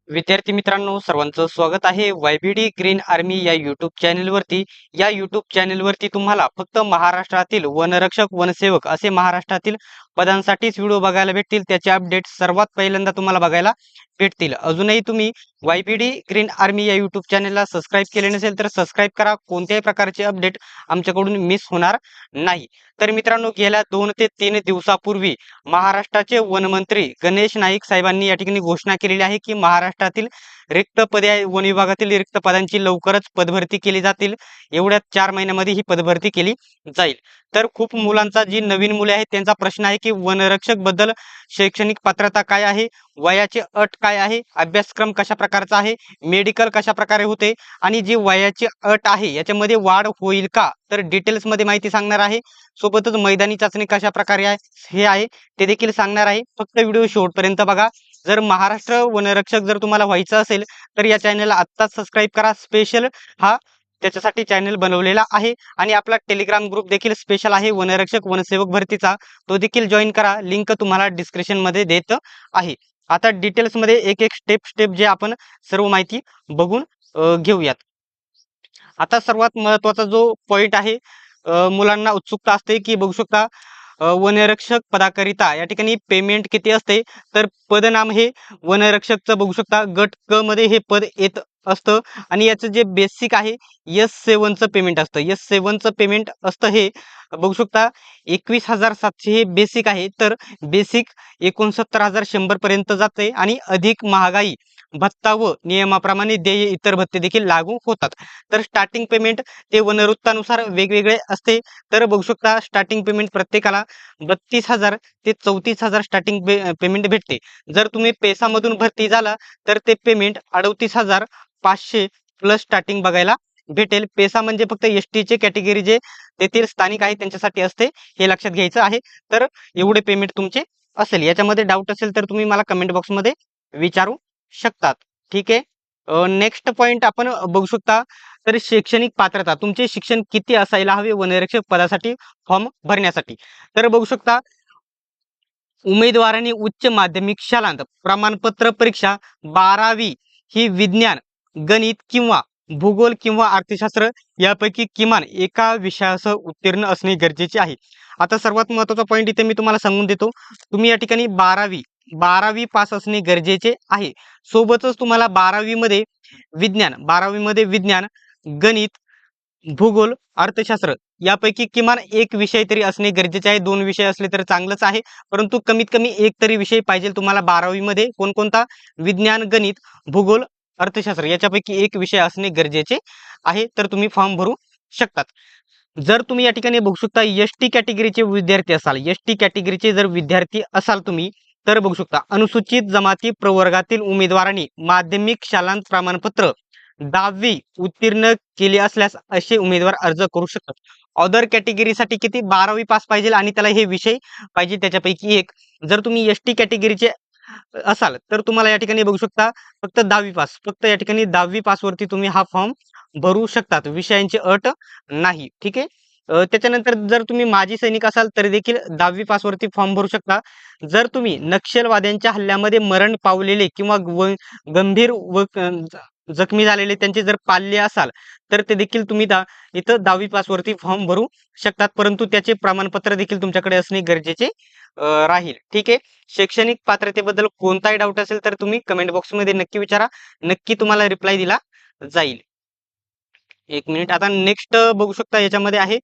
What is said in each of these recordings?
विद्यार्थी मित्रांनो, सर्वांचं स्वागत आहे YBD ग्रीन आर्मी या युट्यूब चॅनेलवरती. या युट्यूब चॅनेलवरती तुम्हाला फक्त महाराष्ट्रातील वनरक्षक, वनसेवक असे महाराष्ट्रातील पदांसाठीच व्हिडिओ बघायला भेटतील. त्याचे अपडेट सर्वात पहिल्यांदा तुम्हाला बघायला भेटतील. अजूनही तुम्ही YBD ग्रीन आर्मी या युट्यूब चॅनेलला सबस्क्राईब केले नसेल तर सबस्क्राईब करा. कोणत्याही प्रकारचे अपडेट आमच्याकडून मिस होणार नाही. तर मित्रांनो, गेल्या 2 ते 3 दिवसापूर्वी महाराष्ट्राचे वनमंत्री गणेश नाईक साहेबांनी या ठिकाणी घोषणा केलेली आहे की महाराष्ट्रातील रिक्त पदे आहे, वन विभागातील रिक्त पदांची लवकरच पदभरती केली जातील. एवढ्या 4 महिन्यामध्ये ही पदभरती केली जाईल. तर खूप मुलांचा, जी नवीन मुले आहेत त्यांचा प्रश्न आहे की वनरक्षक बद्दल शैक्षणिक पात्रता काय आहे, वयाची अट काय आहे, अभ्यासक्रम कशा प्रकारचा आहे, मेडिकल कशा प्रकारे होते आणि जी वयाची अट आहे याच्यामध्ये वाढ होईल का, तर डिटेल्स मध्ये माहिती सांगणार आहे. सोबतच मैदानी चाचणी कशा प्रकारे आहे हे आहे ते देखील सांगणार आहे. फक्त व्हिडिओ शेवटपर्यंत बघा. जर महाराष्ट्र वनरक्षक जर तुम्हाला व्हायचं असेल तर या चॅनलला आत्ताच सबस्क्राईब करा. स्पेशल हा त्याच्यासाठी चॅनल बनवलेला आहे आणि आपला टेलिग्राम ग्रुप देखील स्पेशल आहे वनरक्षक वनसेवक भरतीचा, तो देखील जॉईन करा. लिंक तुम्हाला डिस्क्रिप्शन मध्ये देत आहे. आता डिटेल्स मध्ये एक एक स्टेप जे आपण सर्व माहिती बघून घेऊयात. आता सर्वात महत्वाचा जो पॉइंट आहे, मुलांना उत्सुकता असते की बघू शकता वनरक्षक पदाकरिता या ठिकाणी पेमेंट किती असते. तर पदनाम हे वनरक्षकचं बघू शकता गट क मध्ये हे पद येत असतं आणि याचं जे बेसिक आहे S7चं पेमेंट असतं. S7चं पेमेंट असतं हे बघू शकता 21,700 हे बेसिक आहे. तर बेसिक 69,100 पर्यंत जाते आणि अधिक महागाई भत्ता व नियमाप्रमाणे देय इतर भत्ते देखील लागू होतात. तर स्टार्टिंग पेमेंट ते वनवृत्तानुसार वेगवेगळे असते. तर बघू शकता स्टार्टिंग पेमेंट प्रत्येकाला 32,000 ते 34,000 स्टार्टिंग पेमेंट भेटते. जर तुम्ही पेसामधून भरती झाला तर ते पेमेंट 38,500 प्लस स्टार्टिंग बघायला भेटेल. पेसा म्हणजे फक्त ST चे कॅटेगरी जे तेथील स्थानिक आहे त्यांच्यासाठी असते, हे लक्षात घ्यायचं आहे. तर एवढे पेमेंट तुमचे असेल. याच्यामध्ये डाऊट असेल तर तुम्ही मला कमेंट बॉक्समध्ये विचारू शकतात. ठीक आहे. नेक्स्ट पॉइंट आपण बघू शकता. तर शैक्षणिक पात्रता, तुमचे शिक्षण किती असायला हवे वनरक्षक पदासाठी फॉर्म भरण्यासाठी. तर बघू शकता उमेदवारांनी उच्च माध्यमिक शालांत प्रमाणपत्र परीक्षा 12वी ही विज्ञान, गणित किंवा भूगोल किंवा अर्थशास्त्र यापैकी किमान एका विषयासह उत्तीर्ण असणे गरजेचे आहे. आता सर्वात महत्त्वाचा पॉईंट इथे मी तुम्हाला सांगून देतो. तुम्ही या ठिकाणी 12वी पास असणे गरजेचे आहे. सोबतच तुम्हाला 12वी मध्ये विज्ञान, गणित, भूगोल, अर्थशास्त्र यापैकी किमान एक विषय तरी असणे गरजेचे आहे. 2 विषय असले तर चांगलंच आहे, परंतु कमीत कमी एक तरी विषय पाहिजे तुम्हाला 12वी मध्ये. कोणकोणता? विज्ञान, गणित, भूगोल, अर्थशास्त्र याच्यापैकी एक विषय असणे गरजेचे आहे. तर तुम्ही फॉर्म भरू शकतात. जर तुम्ही या ठिकाणी बघू शकता ST कॅटेगरीचे विद्यार्थी असाल, ST कॅटेगरीचे जर विद्यार्थी असाल तुम्ही, तर बघू शकता अनुसूचित जमाती प्रवर्गातील उमेदवारांनी माध्यमिक शालांत प्रमाणपत्र 10वी उत्तीर्ण केले असल्यास असे उमेदवार अर्ज करू शकतात. अदर कॅटेगरीसाठी किती? 12वी पास पाहिजे आणि त्याला हे विषय पाहिजे त्याच्यापैकी एक. जर तुम्ही ST कॅटेगरीचे असाल तर तुम्हाला या ठिकाणी बघू शकता फक्त 10वी पास, फक्त या ठिकाणी 10वी पास वरती तुम्ही हा फॉर्म भरू शकतात. विषयांची अट नाही. ठीक आहे. त्याच्यानंतर जर तुम्ही माजी सैनिक असाल तर देखील 10वी पास वरती फॉर्म भरू शकता. जर तुम्ही नक्षलवाद्यांच्या हल्ल्यामध्ये मरण पावलेले किंवा गंभीर व जखमी झालेले त्यांचे जर पाल्य असाल तर ते देखील तुम्ही इथं 10वी पास वरती फॉर्म भरू शकतात. परंतु त्याचे प्रमाणपत्र देखील तुमच्याकडे असणे गरजेचे राहील. ठीक आहे. शैक्षणिक पात्रतेबद्दल कोणताही डाऊट असेल तर तुम्ही कमेंट बॉक्समध्ये नक्की विचारा. नक्की तुम्हाला रिप्लाय दिला जाईल. एक मिनिट. आता नेक्स्ट बघू शकता याच्यामध्ये आहे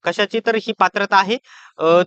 कशाची, तर ही पात्रता आहे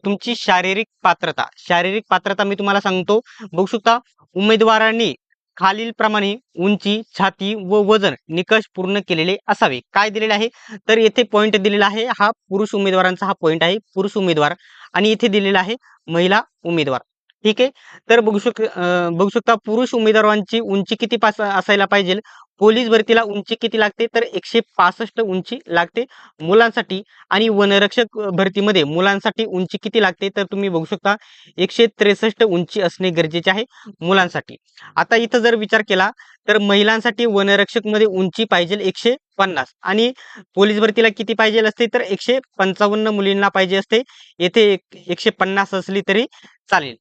तुमची शारीरिक पात्रता. शारीरिक पात्रता मी तुम्हाला सांगतो. बघू शकता उमेदवारांनी खालील प्रमाणे उंची, छाती व वजन निकष पूर्ण केलेले असावे. काय दिलेले आहे? तर येथे पॉइंट दिलेला आहे. हा पुरुष उमेदवारांचा हा पॉइंट आहे, पुरुष उमेदवार, आणि इथे दिलेला आहे महिला उमेदवार. ठीक आहे. तर बघू शकता पुरुष उमेदवारांची उंची किती असायला पाहिजे. पोलीस भरतीला उंची किती लागते? तर 165 उंची लागते मुलांसाठी. आणि वनरक्षक भरतीमध्ये मुलांसाठी उंची किती लागते? तर तुम्ही बघू शकता 163 उंची असणे गरजेचे आहे मुलांसाठी. आता इथं जर विचार केला तर महिलांसाठी वनरक्षक मध्ये उंची पाहिजे 150 आणि पोलीस भरतीला किती पाहिजे असते? तर 155 मुलींना पाहिजे असते. येथे 150 असली तरी चालेल.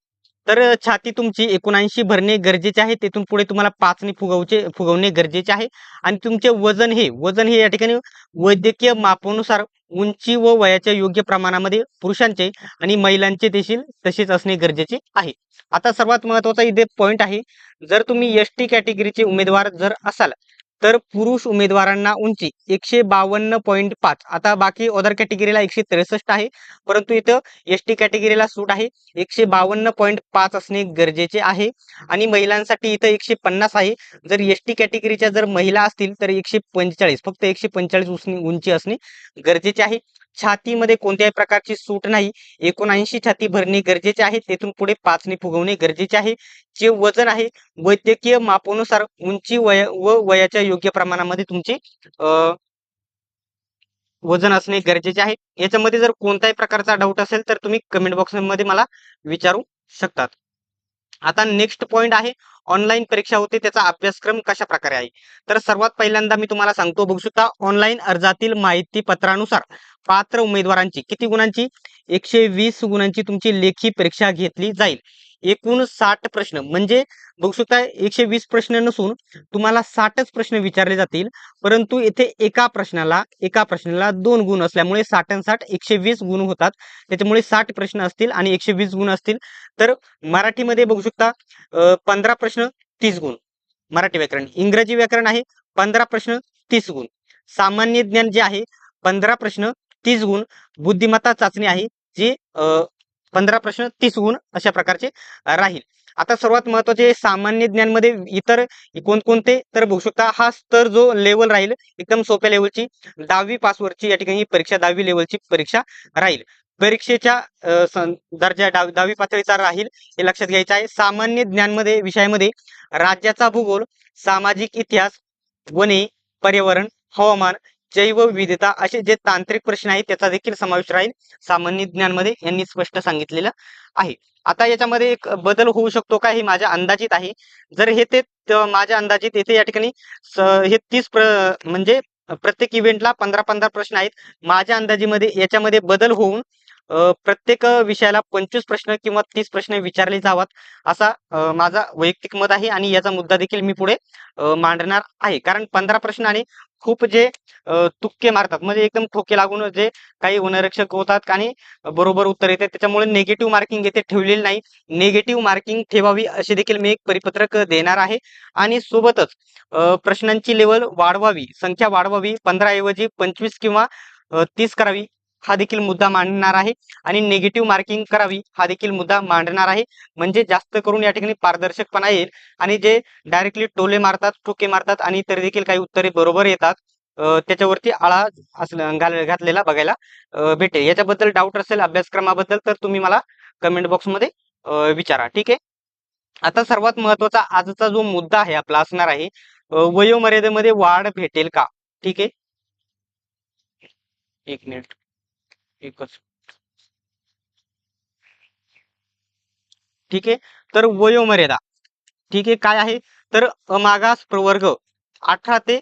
तर छाती तुमची 79 भरणे गरजेचे आहे. तेथून पुढे तुम्हाला 5 ने फुगवणे गरजेचे आहे. आणि तुमचे वजन हे या ठिकाणी वैद्यकीय मापानुसार उंची व वयाच्या योग्य प्रमाणामध्ये पुरुषांचे आणि महिलांचे देखील तसेच असणे गरजेचे आहे. आता सर्वात महत्त्वाचा इथे पॉइंट आहे, जर तुम्ही एस-टी कॅटेगरीचे उमेदवार जर असाल, तर पुरुष उमेदवारांना उंची 152.5. आता बाकी अदर कॅटेगरीला 163 आहे, परंतु इथं एस-टी कॅटेगरीला सूट आहे. 152.5 असणे गरजेचे आहे. आणि महिलांसाठी इथं 150 आहे. जर एस-टी कॅटेगरीच्या जर महिला असतील तर 145, फक्त 145 उंची असणे गरजेचे आहे. छातीमध्ये कोणत्याही प्रकारची सूट नाही. 79 छाती भरणे गरजेचे आहे. तेथून पुढे 5 ने फुगवणे गरजेचे आहे. जे वजन आहे वैद्यकीय मापानुसार उंची व वयाच्या योग्य प्रमाणामध्ये तुमचे वजन असणे गरजेचे आहे. याच्यामध्ये जर कोणत्याही प्रकारचा डाऊट असेल तर तुम्ही कमेंट बॉक्समध्ये मला विचारू शकतात. आता नेक्स्ट पॉइंट आहे, ऑनलाईन परीक्षा होते त्याचा अभ्यासक्रम कशा प्रकारे आहे. तर सर्वात पहिल्यांदा मी तुम्हाला सांगतो, बघू शकता ऑनलाईन अर्जातील माहिती पत्रानुसार पात्र उमेदवारांची किती गुणांची 120 गुणांची तुमची लेखी परीक्षा घेतली जाईल. एकूण 60 प्रश्न, म्हणजे बघू शकता 120 प्रश्न नसून तुम्हाला 60च प्रश्न विचारले जातील. परंतु येथे एका प्रश्नाला 2 गुण असल्यामुळे 60 आणि 60 120 गुण होतात. त्याच्यामुळे 60 प्रश्न असतील आणि 120 गुण असतील. तर मराठीमध्ये बघू शकता 15 प्रश्न 30 गुण मराठी व्याकरण. इंग्रजी व्याकरण आहे 15 प्रश्न 30 गुण. सामान्य ज्ञान जे आहे 15 प्रश्न 30 गुण. बुद्धिमत्ता चाचणी आहे जी 15 प्रश्न 30 गुण अशा प्रकारचे राहील. आता सर्वात महत्त्वाचे सामान्य ज्ञानमध्ये इतर कोणकोणते, तर बघू शकता हा स्तर जो लेवल राहील एकदम सोप्या लेवलची 10वी पासवरची या ठिकाणी परीक्षा 10वी लेवलची परीक्षा राहील. परीक्षेच्या दर्जा 10वी पातळीचा राहील हे लक्षात घ्यायचं आहे. सामान्य ज्ञानमध्ये विषयामध्ये राज्याचा भूगोल, सामाजिक इतिहास, वने, पर्यावरण, हवामान, जैवविविधता असे जे तांत्रिक प्रश्न आहेत त्याचा देखील समावेश राहील सामान्य ज्ञानमध्ये, यांनी स्पष्ट सांगितलेलं आहे. आता याच्यामध्ये एक बदल होऊ शकतो का हे माझ्या अंदाजित आहे. जर हे माझ्या अंदाजित येथे या ठिकाणी हे 30 म्हणजे प्रत्येक इव्हेंटला 15-15 प्रश्न आहेत. माझ्या अंदाजीमध्ये याच्यामध्ये बदल होऊन प्रत्येक विषयाला 25 प्रश्न किंवा 30 प्रश्न विचारले जावात असा माझा वैयक्तिक मत आहे. आणि याचा मुद्दा देखील मी पुढे मांडणार आहे. कारण 15 प्रश्न आणि खूप जे तुक्के मारतात, म्हणजे एकदम ठोके लागून जे काही वनरक्षक होतात आणि बरोबर उत्तर येते, त्याच्यामुळे निगेटिव्ह मार्किंग येथे ठेवलेली नाही. निगेटिव्ह मार्किंग ठेवावी असे देखील मी एक परिपत्रक देणार आहे. आणि सोबतच प्रश्नांची लेवल वाढवावी, संख्या वाढवावी, 15 ऐवजी 25 किंवा 30 करावी हा देखील मुद्दा मांडणार आहे. आणि निगेटिव्ह मार्किंग करावी हा देखील मुद्दा मांडणार आहे. म्हणजे जास्त करून या ठिकाणी पारदर्शकपणा येईल. आणि जे डायरेक्टली टोले मारतात, ठोके मारतात आणि तरी देखील काही उत्तरे बरोबर येतात, त्याच्यावरती आळा घातलेला बघायला भेटेल. याच्याबद्दल डाऊट असेल अभ्यासक्रमाबद्दल तर तुम्ही मला कमेंट बॉक्समध्ये विचारा. ठीक आहे. आता सर्वात महत्वाचा आजचा जो मुद्दा आहे आपला असणार आहे, वयोमर्यादेमध्ये वाढ भेटेल का. ठीक आहे, एक मिनिट एकच. ठीक आहे, तर वयोमर्यादा ठीक आहे काय आहे, तर मागास प्रवर्ग 18 ते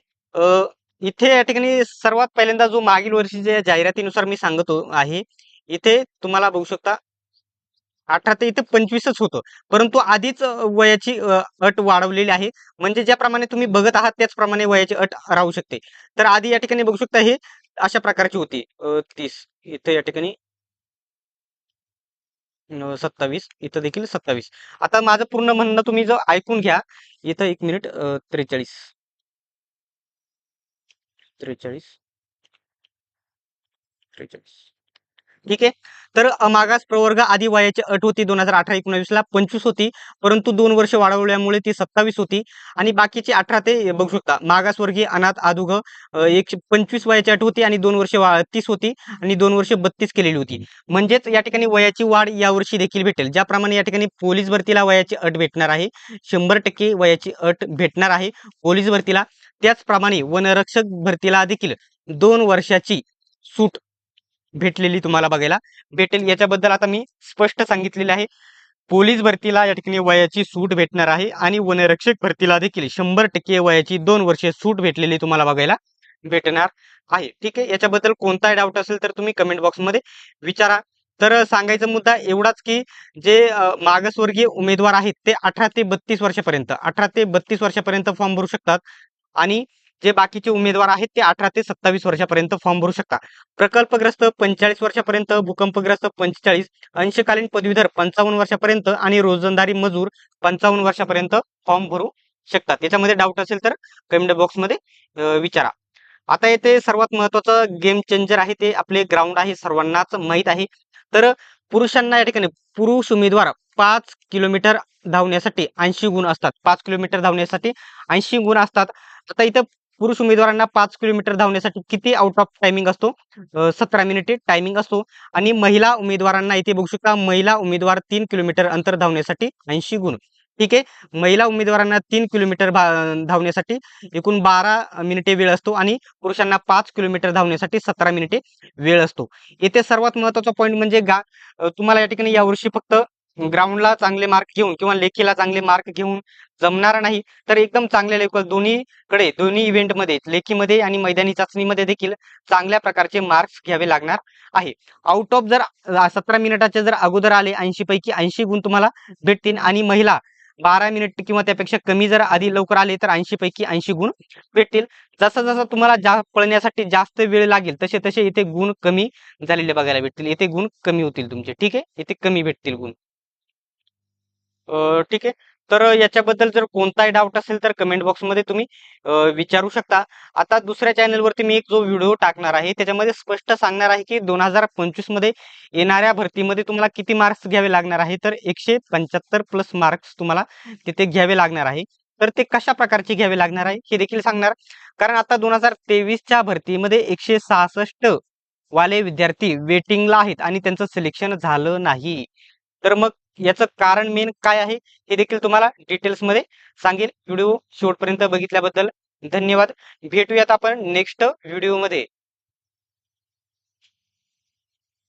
इथे या ठिकाणी सर्वात पहिल्यांदा जो मागील वर्षीच्या जाहिरातीनुसार मी सांगतो आहे, इथे तुम्हाला बघू शकता 18 ते इथे 25च होतं. परंतु आधीच वयाची अट वाढवलेली आहे. म्हणजे ज्याप्रमाणे तुम्ही बघत आहात त्याचप्रमाणे वयाची अट राहू शकते. तर आधी या ठिकाणी बघू शकता हे अशा प्रकारची होती 30, इथे या ठिकाणी 27, इथं देखील 27. आता माझं पूर्ण म्हणणं तुम्ही जर ऐकून घ्या, इथं एक मिनिट 43 43 43. ठीक आहे. तर मागास प्रवर्ग आधी वयाची अट होती 2018-19 ला 25 होती, परंतु 2 वर्ष वाढवल्यामुळे ती 27 होती. आणि बाकीची 18 ते बघू शकता मागासवर्गीय, अनाथ, अधुग 125 वयाची अट होती आणि 2 वर्ष 30 होती आणि 2 वर्ष 32 केलेली होती. म्हणजेच या ठिकाणी वयाची वाढ यावर्षी देखील भेटेल. ज्याप्रमाणे या ठिकाणी पोलीस भरतीला वयाची अट भेटणार आहे, 100% वयाची अट भेटणार आहे पोलीस भरतीला, त्याचप्रमाणे वनरक्षक भरतीला देखील 2 वर्षाची सूट भेटलेली तुम्हाला बघायला भेटेल. याच्याबद्दल आता मी स्पष्ट सांगितलेले आहे. पोलीस भरतीला या ठिकाणी वयाची सूट भेटणार आहे आणि वनरक्षक भरतीला देखील 100% वयाची 2 वर्षे सूट भेटलेली तुम्हाला बघायला भेटणार आहे. ठीक आहे. याच्याबद्दल कोणताही डाऊट असेल तर तुम्ही कमेंट बॉक्समध्ये विचारा. तर सांगायचा मुद्दा एवढाच की जे मागासवर्गीय उमेदवार आहेत ते 18 ते 32 वर्षापर्यंत फॉर्म भरू शकतात आणि जे बाकीचे उमेदवार आहेत ते 18 ते 27 वर्षापर्यंत फॉर्म भरू शकतात. प्रकल्पग्रस्त 45 वर्षापर्यंत, भूकंपग्रस्त 45, अंशकालीन पदवीधर 55 वर्षापर्यंत आणि रोजंदारी मजूर 55 वर्षापर्यंत फॉर्म भरू शकतात. याच्यामध्ये डाऊट असेल तर कमेंट बॉक्समध्ये विचारा. आता येथे सर्वात महत्त्वाचं गेम चेंजर आहे ते आपले ग्राउंड आहे, सर्वांनाच माहीत आहे. तर पुरुषांना या ठिकाणी पुरुष उमेदवार 5 किलोमीटर धावण्यासाठी 80 गुण असतात. 5 किलोमीटर धावण्यासाठी 80 गुण असतात. आता इथं पुरुष उमेदवारांना 5 किलोमीटर धावण्यासाठी किती आउट ऑफ टायमिंग असतो? 17 मिनिटे टायमिंग असतो आणि महिला उमेदवारांना इथे बघू शकता, महिला उमेदवार 3 किलोमीटर अंतर धावण्यासाठी 80 गुण. ठीक आहे. महिला उमेदवारांना 3 किलोमीटर धावण्यासाठी एकूण 12 मिनिटे वेळ असतो आणि पुरुषांना 5 किलोमीटर धावण्यासाठी 17 मिनिटे वेळ असतो. येथे सर्वात महत्त्वाचा पॉइंट म्हणजे तुम्हाला या ठिकाणी यावर्षी फक्त ग्राउंडला चांगले मार्क घेऊन किंवा लेखीला चांगले मार्क घेऊन जमणार नाही, तर एकदम चांगल्या लेवल दोन्ही इव्हेंटमध्ये लेखीमध्ये आणि मैदानी चाचणीमध्ये देखील चांगल्या प्रकारचे मार्क्स घ्यावे लागणार आहे. आउट ऑफ जर 17 मिनिटाचे जर अगोदर आले 80 पैकी 80 गुण तुम्हाला भेटतील आणि महिला 12 मिनिट किंवा त्यापेक्षा कमी जर आधी लवकर आले तर 80 पैकी 80 गुण भेटतील. जसं तुम्हाला पळण्यासाठी जास्त वेळ लागेल तसे तसे इथे गुण कमी झालेले बघायला भेटतील. इथे गुण कमी होतील तुमचे. ठीक आहे. इथे कमी भेटतील गुण. ठीक आहे. तर याच्याबद्दल जर कोणताही डाऊट असेल तर कमेंट बॉक्समध्ये तुम्ही विचारू शकता. आता दुसऱ्या चॅनलवरती मी एक जो व्हिडिओ टाकणार आहे त्याच्यामध्ये स्पष्ट सांगणार आहे की 2025 मध्ये येणाऱ्या भरतीमध्ये तुम्हाला किती मार्क्स घ्यावे लागणार आहे. तर 175 प्लस मार्क्स तुम्हाला तिथे घ्यावे लागणार आहे. तर ते कशा प्रकारचे घ्यावे लागणार आहे हे देखील सांगणार. कारण आता 2023च्या भरतीमध्ये 166 वाले विद्यार्थी वेटिंगला आहेत आणि त्यांचं सिलेक्शन झालं नाही. तर मग याचं कारण मेन काय आहे हे देखील तुम्हाला डिटेल्समध्ये सांगेल. व्हिडिओ शेवटपर्यंत बघितल्याबद्दल धन्यवाद. भेटूयात आपण नेक्स्ट व्हिडिओमध्ये.